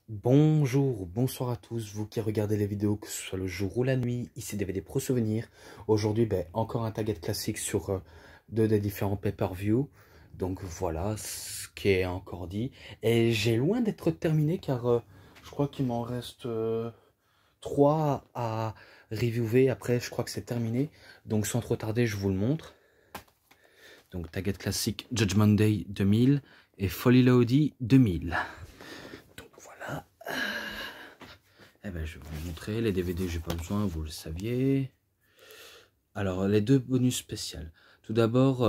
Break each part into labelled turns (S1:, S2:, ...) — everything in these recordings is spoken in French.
S1: Bonjour, bonsoir à tous, vous qui regardez les vidéos, que ce soit le jour ou la nuit, ici DVD Pro Souvenirs. Aujourd'hui, encore un target classique sur deux des différents pay-per-view. Donc voilà ce qui est encore dit. Et j'ai loin d'être terminé car je crois qu'il m'en reste 3 à reviewer. Après, je crois que c'est terminé. Donc sans trop tarder, je vous le montre. Donc target classique Judgment Day 2000 et Folly Lodi 2000. Donc voilà. Eh ben, je vais vous montrer. Les DVD, j'ai pas besoin, vous le saviez. Alors, les deux bonus spéciales. Tout d'abord,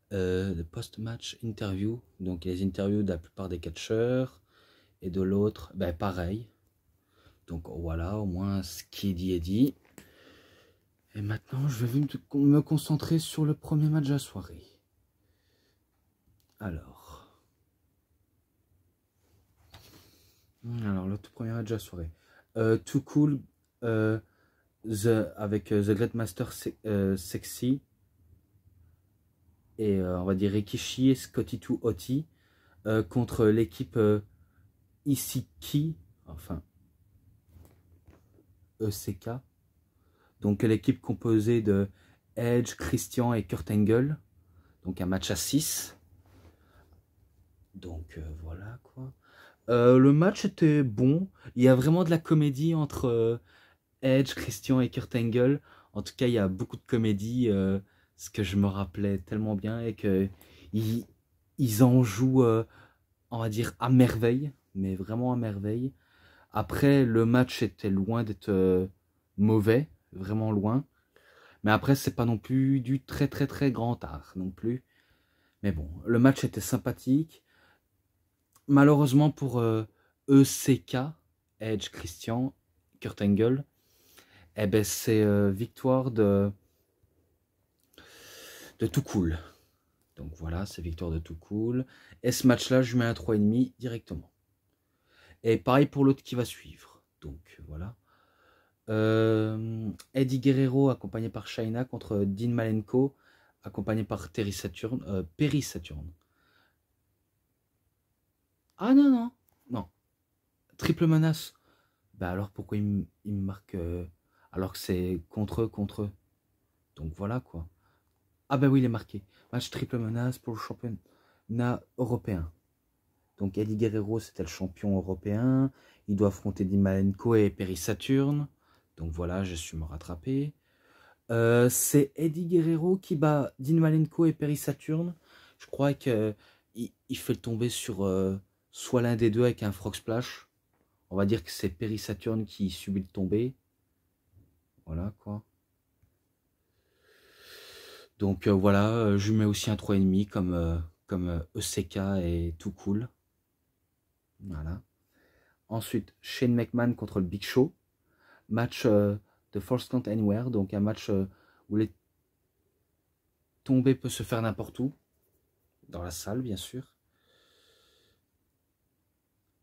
S1: le post-match interview. Donc, les interviews de la plupart des catcheurs. Et de l'autre, pareil. Donc, voilà, au moins, ce qui est dit est dit. Et maintenant, je vais me concentrer sur le premier match de la soirée. Alors le tout premier match de la soirée. Too Cool avec The Great Master Sexy et on va dire Rikishi et Scotty 2 Hotty contre l'équipe Isiki, enfin ECK. Donc l'équipe composée de Edge, Christian et Kurt Angle. Donc un match à 6. Donc voilà quoi. Le match était bon. Il y a vraiment de la comédie entre Edge, Christian et Kurt Angle. En tout cas, il y a beaucoup de comédie, ce que je me rappelais tellement bien et que ils en jouent, on va dire, à merveille, mais vraiment à merveille. Après, le match était loin d'être mauvais, vraiment loin. Mais après, c'est pas non plus du très très très grand art non plus. Mais bon, le match était sympathique. Malheureusement pour ECK, Edge, Christian, Kurt Angle, c'est victoire de Too Cool. Donc voilà, c'est victoire de Too Cool. Et ce match-là, je mets un 3,5 directement. Et pareil pour l'autre qui va suivre. Donc voilà. Eddie Guerrero accompagné par Shaina contre Dean Malenko accompagné par Perry Saturn. Ah non. Triple menace. Alors pourquoi il me marque alors que c'est contre eux. Donc voilà quoi. Ah oui, il est marqué. Match triple menace pour le championnat européen. Donc Eddie Guerrero, c'était le champion européen. Il doit affronter Dean Malenko et Perry Saturn. Donc voilà, j'ai su me rattraper. C'est Eddie Guerrero qui bat Dean Malenko et Perry Saturn. Je crois qu'il fait tomber sur soit l'un des deux avec un frog splash. On va dire que c'est Perry Saturn qui subit le tombé. Voilà quoi. Donc voilà, je lui mets aussi un 3,5 comme ECK et Too Cool. Voilà. Ensuite, Shane McMahon contre le Big Show. Match de Falls Count Anywhere. Donc un match où les tombées peuvent se faire n'importe où. Dans la salle, bien sûr.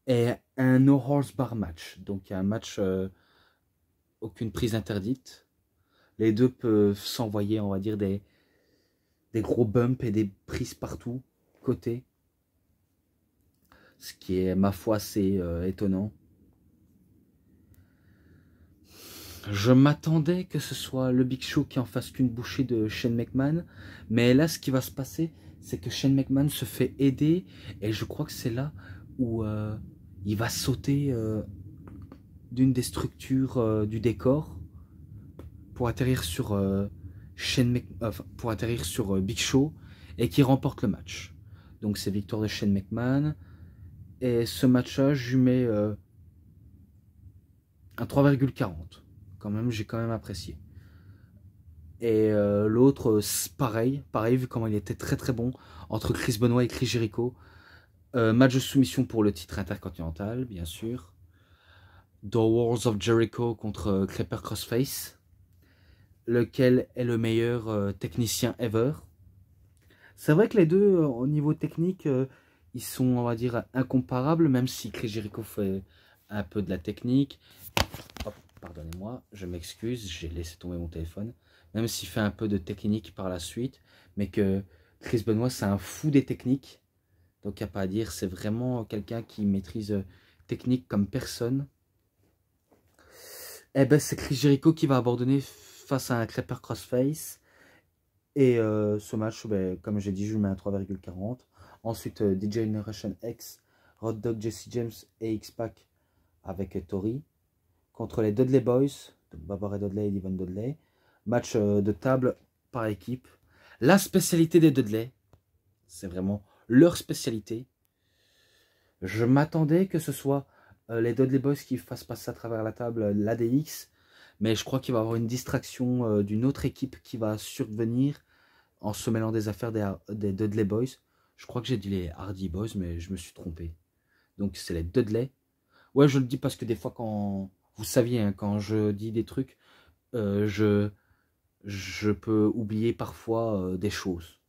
S1: Et un No Horse Bar match. Donc un match aucune prise interdite. Les deux peuvent s'envoyer, on va dire, des gros bumps et des prises partout, côté. Ce qui est, ma foi, assez étonnant. Je m'attendais que ce soit le Big Show qui en fasse qu'une bouchée de Shane McMahon. Mais là, ce qui va se passer, c'est que Shane McMahon se fait aider. Et je crois que c'est là où il va sauter d'une des structures du décor pour atterrir sur, pour atterrir sur Big Show et qui remporte le match. Donc c'est victoire de Shane McMahon. Et ce match-là, je lui mets un 3,40. Quand même, j'ai quand même apprécié. Et l'autre, pareil, vu comment il était très très bon entre Chris Benoit et Chris Jericho. Match de soumission pour le titre intercontinental, bien sûr. The Wars of Jericho contre Creeper Crossface. Lequel est le meilleur technicien ever. C'est vrai que les deux, au niveau technique, ils sont, on va dire, incomparables, même si Chris Jericho fait un peu de la technique. Hop, pardonnez-moi, je m'excuse, j'ai laissé tomber mon téléphone. Même s'il fait un peu de technique par la suite, mais que Chris Benoit, c'est un fou des techniques. Donc, il n'y a pas à dire, c'est vraiment quelqu'un qui maîtrise technique comme personne. Eh ben, c'est Chris Jericho qui va abandonner face à un Creeper Crossface. Et ce match, ben, comme j'ai dit, je lui mets un 3,40. Ensuite, DJ Generation X, Road Dogg, Jesse James et X-Pac avec Tori contre les Dudley Boys, Baba Ray Dudley et Devon Dudley. Match de table par équipe. La spécialité des Dudley, c'est vraiment leur spécialité. Je m'attendais que ce soit les Dudley Boys qui fassent passer à travers la table l'ADX, mais je crois qu'il va y avoir une distraction d'une autre équipe qui va survenir en se mêlant des affaires des Dudley Boys. Je crois que j'ai dit les Hardy Boys, mais je me suis trompé. Donc c'est les Dudley. Ouais, je le dis parce que des fois, quand vous saviez, hein, quand je dis des trucs, je peux oublier parfois des choses.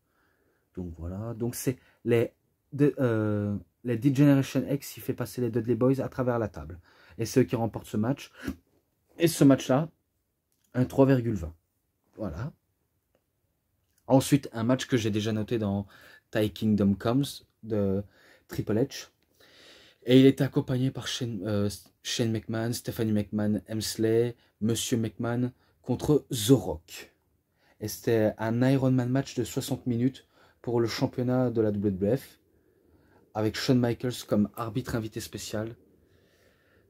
S1: Donc voilà, donc c'est les D-Generation X qui fait passer les Dudley Boys à travers la table. Et c'est eux qui remportent ce match. Et ce match-là, un 3,20. Voilà. Ensuite, un match que j'ai déjà noté dans Thy Kingdom Comes de Triple H. Et il était accompagné par Shane McMahon, Stephanie McMahon, Hemsley, Monsieur McMahon contre The Rock. Et c'était un Ironman match de 60 minutes pour le championnat de la WWF, avec Shawn Michaels comme arbitre invité spécial.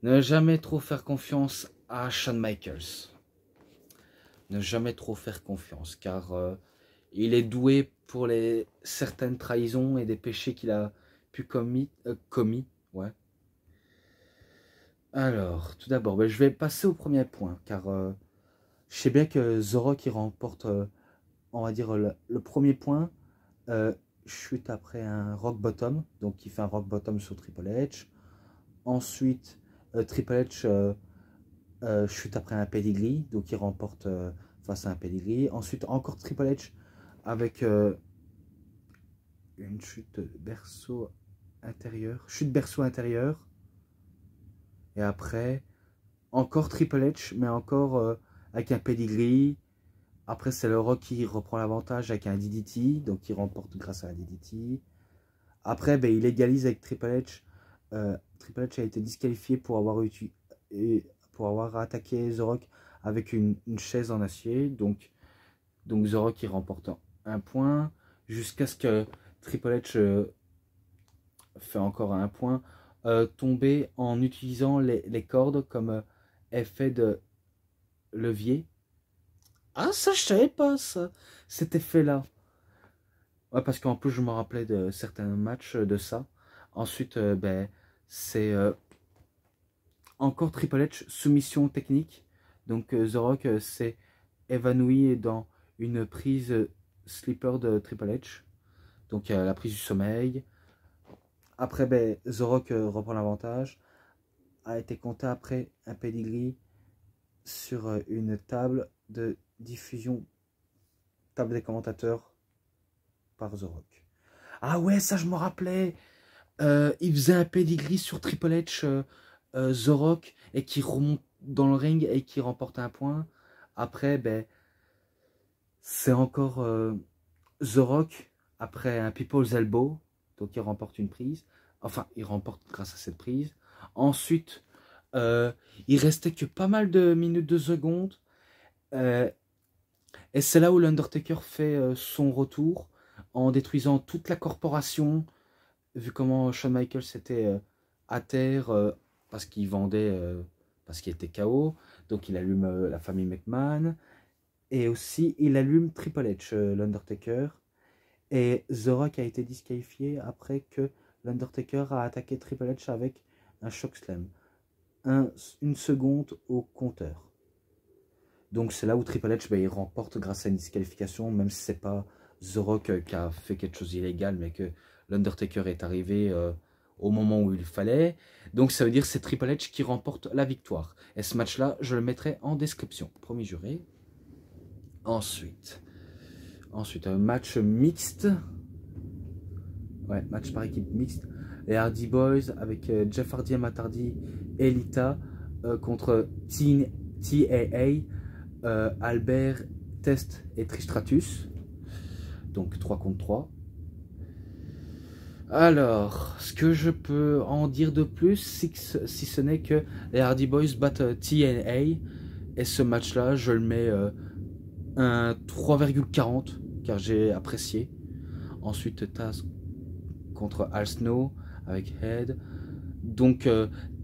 S1: Ne jamais trop faire confiance à Shawn Michaels. Ne jamais trop faire confiance, car il est doué pour certaines trahisons et des péchés qu'il a pu commis. Ouais. Alors, tout d'abord, ben, je vais passer au premier point, car je sais bien que The Rock il remporte, on va dire, le premier point. Chute après un rock bottom, donc il fait un rock bottom sur Triple H. Ensuite, Triple H chute après un pedigree, donc il remporte face à un pedigree. Ensuite, encore Triple H avec une chute berceau intérieur, chute berceau intérieur. Et après, encore Triple H, mais encore avec un pedigree. Après, c'est le Rock qui reprend l'avantage avec un DDT, donc il remporte grâce à un DDT. Après, ben, il égalise avec Triple H. Triple H a été disqualifié pour avoir attaqué The Rock avec une chaise en acier. Donc The Rock il remporte un point jusqu'à ce que Triple H fait encore un point, tomber en utilisant les cordes comme effet de levier. Ah, ça, je savais pas, ça, cet effet-là. Ouais, parce qu'en plus, je me rappelais de certains matchs de ça. Ensuite, ben, c'est encore Triple H, soumission technique. Donc, The Rock s'est évanoui dans une prise sleeper de Triple H. Donc, la prise du sommeil. Après, ben, The Rock reprend l'avantage. A été compté après un pedigree sur une table de diffusion, table des commentateurs par The Rock. Ah ouais, ça je me rappelais. Il faisait un pedigree sur Triple H, The Rock, et qui remonte dans le ring et qui remporte un point. Après, ben, c'est encore The Rock, après un People's Elbow, donc il remporte une prise. Enfin, il remporte grâce à cette prise. Ensuite, il restait que pas mal de minutes de secondes. Et c'est là où l'Undertaker fait son retour en détruisant toute la corporation. Vu comment Shawn Michaels était à terre parce qu'il vendait, parce qu'il était KO. Donc il allume la famille McMahon. Et aussi il allume Triple H, l'Undertaker. Et The Rock a été disqualifié après que l'Undertaker a attaqué Triple H avec un chokeslam. Une seconde au compteur. Donc c'est là où Triple H ben, il remporte grâce à une disqualification, même si c'est pas The Rock qui a fait quelque chose d'illégal, mais que l'Undertaker est arrivé au moment où il fallait. Donc ça veut dire que c'est Triple H qui remporte la victoire. Et ce match-là, je le mettrai en description. Promis juré. Ensuite, un match mixte. Ouais, match par équipe mixte. Les Hardy Boys avec Jeff Hardy, Matt Hardy et Lita contre TAA. Albert, Test et Tristratus. Donc 3 contre 3. Alors, ce que je peux en dire de plus, si ce n'est que les Hardy Boys battent TNA. Et ce match-là, je le mets un 3,40 car j'ai apprécié. Ensuite, Taz contre Al Snow avec Head. Donc,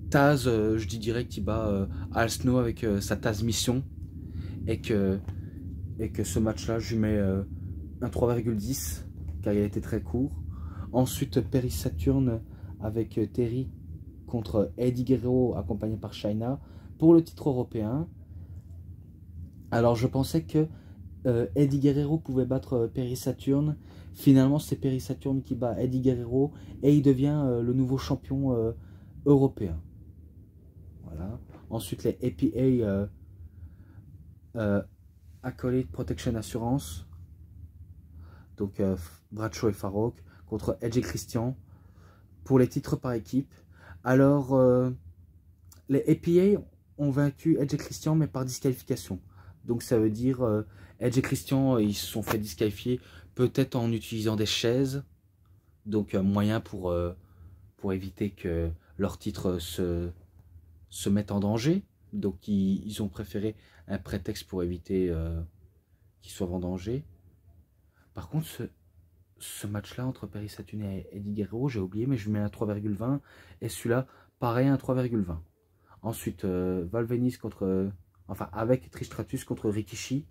S1: Taz, je dis direct, il bat Al Snow avec sa Taz Mission. Et que ce match-là, je lui mets un 3,10 car il a été très court. Ensuite, Perry Saturn avec Terry contre Eddie Guerrero accompagné par Chyna pour le titre européen. Alors je pensais que Eddie Guerrero pouvait battre Perry Saturn. Finalement c'est Perry Saturn qui bat Eddie Guerrero et il devient le nouveau champion européen. Voilà. Ensuite les APA Accolade Protection Assurance. Donc Bradshaw et Farouk contre Edge et Christian pour les titres par équipe. Alors les APA ont vaincu Edge et Christian mais par disqualification. Donc ça veut dire Edge et Christian ils se sont fait disqualifier peut-être en utilisant des chaises. Donc moyen pour éviter que leur titre se mette en danger. Donc ils ont préféré un prétexte pour éviter qu'ils soient en danger. Par contre ce match-là entre Perry Saturn et Eddie Guerrero, j'ai oublié, mais je lui mets un 3,20. Et celui-là, pareil, un 3,20. Ensuite, Val Venis contre... enfin, avec Trish Stratus contre Rikishi.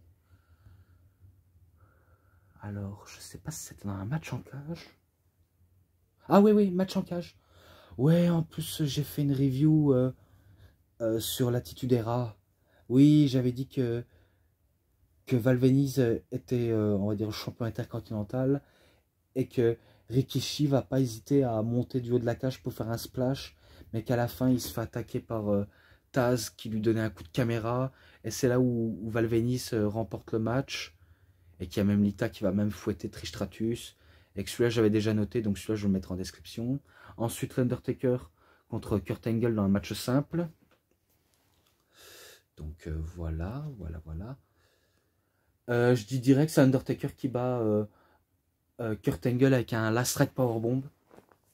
S1: Alors, je sais pas si c'était dans un match en cage. Ah oui, match en cage. Ouais, en plus, j'ai fait une review sur l'Attitude Era. Oui, j'avais dit que Val Venis était, on va dire, champion intercontinental. Et que Rikishi va pas hésiter à monter du haut de la cage pour faire un splash, mais qu'à la fin il se fait attaquer par Taz qui lui donnait un coup de caméra, et c'est là où Val Venis remporte le match, et qu'il y a même Lita qui va même fouetter Trish Stratus, et que celui-là j'avais déjà noté, donc celui-là je vais le mettre en description. Ensuite l'Undertaker contre Kurt Angle dans un match simple. Donc voilà. Je dis direct c'est Undertaker qui bat Kurt Angle avec un Last Ride Powerbomb.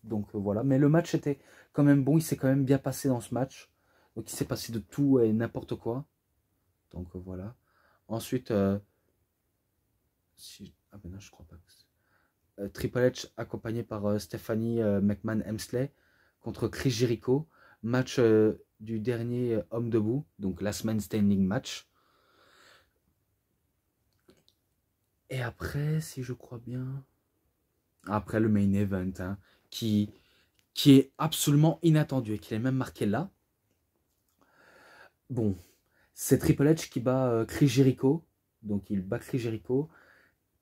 S1: Donc voilà. Mais le match était quand même bon. Il s'est quand même bien passé dans ce match. Donc il s'est passé de tout et n'importe quoi. Donc voilà. Ensuite, ah ben non, je crois pas. Triple H accompagné par Stephanie McMahon Hemsley contre Chris Jericho. Match du dernier homme debout. Donc Last Man Standing match. Et après, si je crois bien... Après le main event, hein, qui est absolument inattendu et qui est même marqué là. Bon, c'est Triple H qui bat Chris Jericho. Donc il bat Chris Jericho.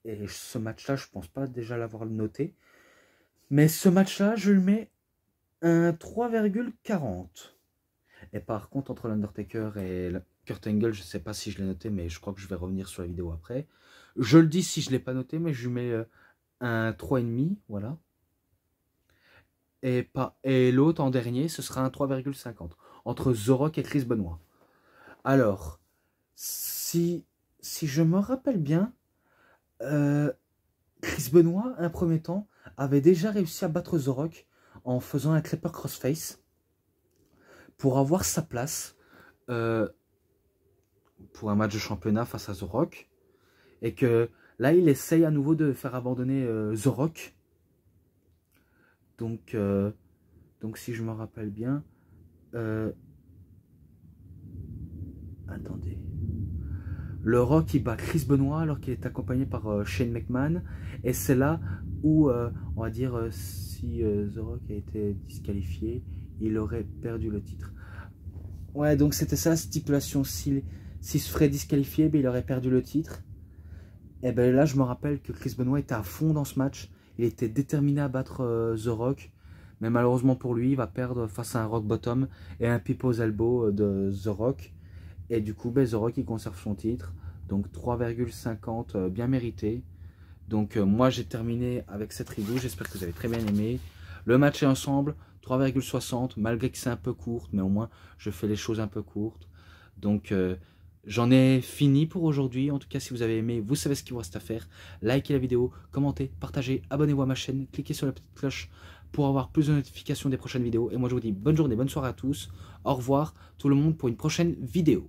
S1: Et ce match-là, je pense pas déjà l'avoir noté. Mais ce match-là, je lui mets un 3,40. Et par contre, entre l'Undertaker et Kurt Angle, je sais pas si je l'ai noté, mais je crois que je vais revenir sur la vidéo après. Je le dis si je l'ai pas noté, mais je lui mets... un 3,5, voilà. Et l'autre en dernier, ce sera un 3,50. Entre The Rock et Chris Benoit. Alors, si je me rappelle bien, Chris Benoit, un premier temps, avait déjà réussi à battre The Rock en faisant un Clipper Crossface pour avoir sa place pour un match de championnat face à The Rock. Et que là, il essaye à nouveau de faire abandonner The Rock. Donc si je me rappelle bien... attendez. Le Rock, il bat Chris Benoit alors qu'il est accompagné par Shane McMahon. Et c'est là où, on va dire, si The Rock a été disqualifié, il aurait perdu le titre. Ouais, donc c'était ça la stipulation. S'il se ferait disqualifier, ben, il aurait perdu le titre. Et bien là, je me rappelle que Chris Benoit était à fond dans ce match. Il était déterminé à battre The Rock. Mais malheureusement pour lui, il va perdre face à un Rock Bottom et un People's Elbow de The Rock. Et du coup, ben, The Rock, il conserve son titre. Donc 3,50, bien mérité. Donc moi, j'ai terminé avec cette review. J'espère que vous avez très bien aimé. Le match est ensemble, 3,60. Malgré que c'est un peu court, mais au moins, je fais les choses un peu courtes. Donc J'en ai fini pour aujourd'hui. En tout cas, si vous avez aimé, vous savez ce qu'il vous reste à faire. Likez la vidéo, commentez, partagez, abonnez-vous à ma chaîne, cliquez sur la petite cloche pour avoir plus de notifications des prochaines vidéos. Et moi, je vous dis bonne journée, bonne soirée à tous. Au revoir tout le monde pour une prochaine vidéo.